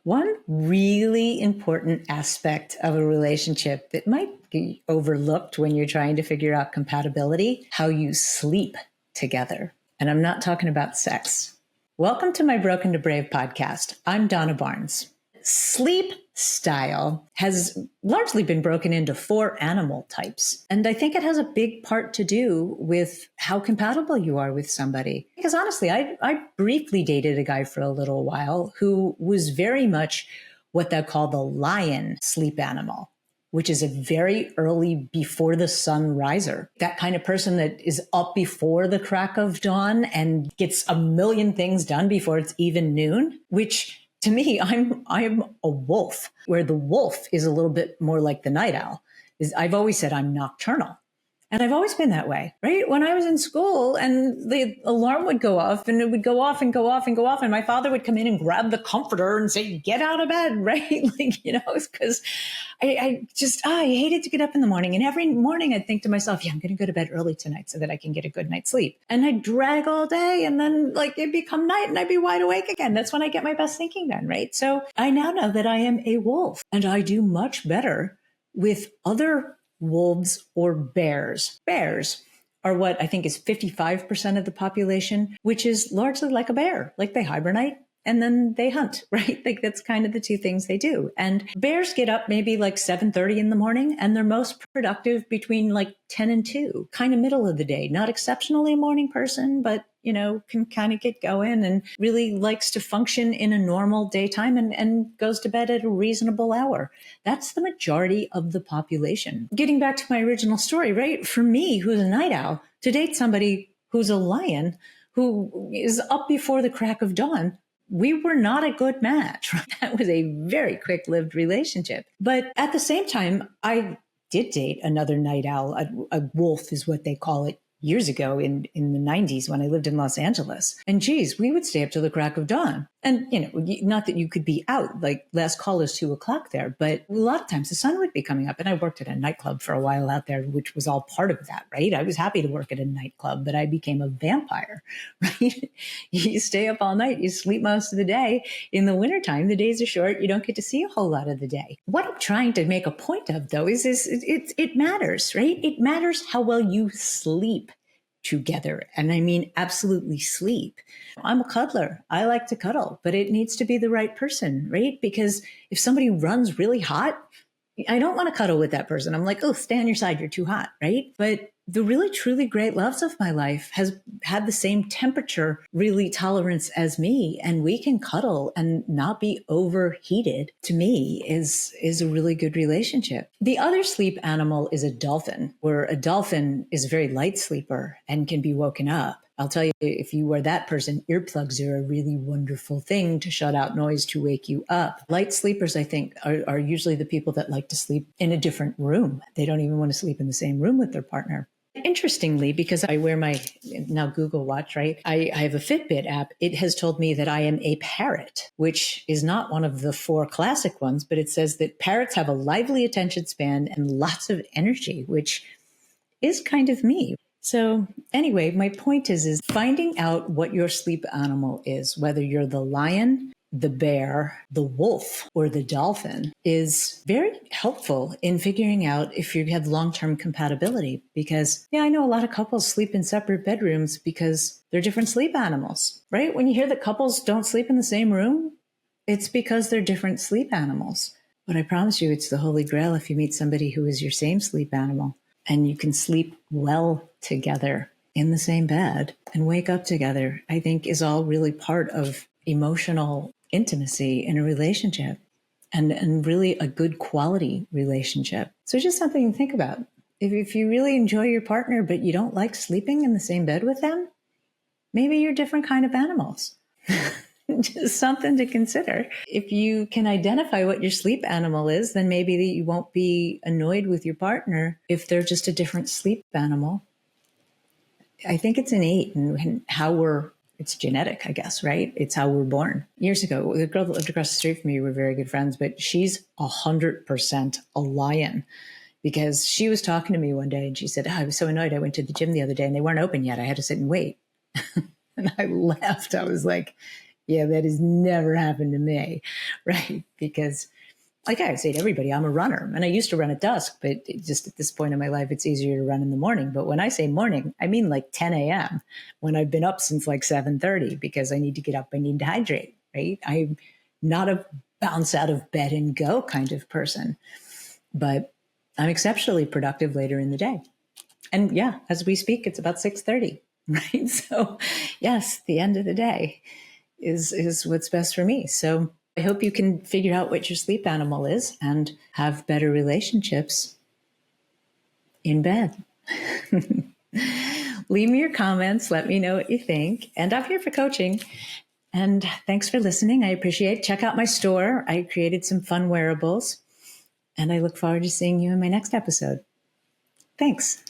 One really important aspect of a relationship that might be overlooked when you're trying to figure out compatibility, how you sleep together. And I'm not talking about sex. Welcome to my Broken to Brave podcast. I'm Donna Barnes. Sleep style has largely been broken into 4 animal types. And I think it has a big part to do with how compatible you are with somebody. Because honestly, I briefly dated a guy for a little while who was very much what they call the lion sleep animal, which is a very early before the sun riser. That kind of person that is up before the crack of dawn and gets a million things done before it's even noon, which to me, I'm a wolf, where the wolf is a little bit more like the night owl. I've always said I'm nocturnal. And I've always been that way, right? When I was in school and the alarm would go off and it would go off and go off and go off. And my father would come in and grab the comforter and say, get out of bed, right? It's because I hated to get up in the morning. And every morning I'd think to myself, I'm going to go to bed early tonight so that I can get a good night's sleep. And I'd drag all day and then it'd become night and I'd be wide awake again. That's when I get my best thinking done, right? So I now know that I am a wolf and I do much better with other wolves or bears. Bears are what I think is 55% of the population, which is largely like a bear. Like they hibernate and then they hunt, right? Like that's kind of the 2 things they do. And bears get up maybe 7:30 in the morning and they're most productive between 10 and 2, kind of middle of the day. Not exceptionally a morning person, but can kind of get going and really likes to function in a normal daytime and goes to bed at a reasonable hour. That's the majority of the population. Getting back to my original story, right? For me, who's a night owl, to date somebody who's a lion, who is up before the crack of dawn, we were not a good match. That was a very quick-lived relationship. But at the same time, I did date another night owl. A wolf is what they call it. Years ago in the 90s when I lived in Los Angeles. And geez, we would stay up till the crack of dawn. And, not that you could be out, last call is 2:00 there, but a lot of times the sun would be coming up. And I worked at a nightclub for a while out there, which was all part of that, right? I was happy to work at a nightclub, but I became a vampire, right? You stay up all night, you sleep most of the day. In the wintertime, the days are short. You don't get to see a whole lot of the day. What I'm trying to make a point of, though, is it matters, right? It matters how well you sleep together. And I mean, absolutely sleep. I'm a cuddler. I like to cuddle, but it needs to be the right person, right? Because if somebody runs really hot, I don't want to cuddle with that person. I'm like, oh, stay on your side. You're too hot, right? But the really, truly great loves of my life has had the same temperature, really tolerance as me. And we can cuddle and not be overheated. To me is a really good relationship. The other sleep animal is a dolphin, where a dolphin is a very light sleeper and can be woken up. I'll tell you, if you are that person, earplugs are a really wonderful thing to shut out noise, to wake you up. Light sleepers, I think, are usually the people that like to sleep in a different room. They don't even want to sleep in the same room with their partner. Interestingly, because I wear my now Google Watch, right? I have a Fitbit app. It has told me that I am a parrot, which is not one of the 4 classic ones, but it says that parrots have a lively attention span and lots of energy, which is kind of me. So anyway, my point is finding out what your sleep animal is, whether you're the lion, the bear, the wolf, or the dolphin, is very helpful in figuring out if you have long-term compatibility. Because, I know a lot of couples sleep in separate bedrooms because they're different sleep animals, right? When you hear that couples don't sleep in the same room, it's because they're different sleep animals. But I promise you, it's the holy grail if you meet somebody who is your same sleep animal and you can sleep well together in the same bed and wake up together. I think is all really part of emotional intimacy in a relationship and really a good quality relationship. So just something to think about. If you really enjoy your partner, but you don't like sleeping in the same bed with them, maybe you're different kind of animals. Just something to consider. If you can identify what your sleep animal is, then maybe you won't be annoyed with your partner if they're just a different sleep animal. I think it's innate in how it's genetic, I guess, right? It's how we're born. Years ago, the girl that lived across the street from me, we were very good friends, but she's 100% a lion. Because she was talking to me one day and she said, I was so annoyed. I went to the gym the other day and they weren't open yet. I had to sit and wait. And I laughed. I was like, Yeah, that has never happened to me, right? Because like I say to everybody, I'm a runner and I used to run at dusk, but just at this point in my life, it's easier to run in the morning. But when I say morning, I mean like 10 a.m. when I've been up since like 7:30 because I need to get up, I need to hydrate, right? I'm not a bounce out of bed and go kind of person, but I'm exceptionally productive later in the day. And yeah, as we speak, it's about 6:30, right? So yes, the end of the day is what's best for me. So I hope you can figure out what your sleep animal is and have better relationships in bed. Leave me your comments. Let me know what you think. And I'm here for coaching. And thanks for listening. I appreciate it. Check out my store. I created some fun wearables. And I look forward to seeing you in my next episode. Thanks.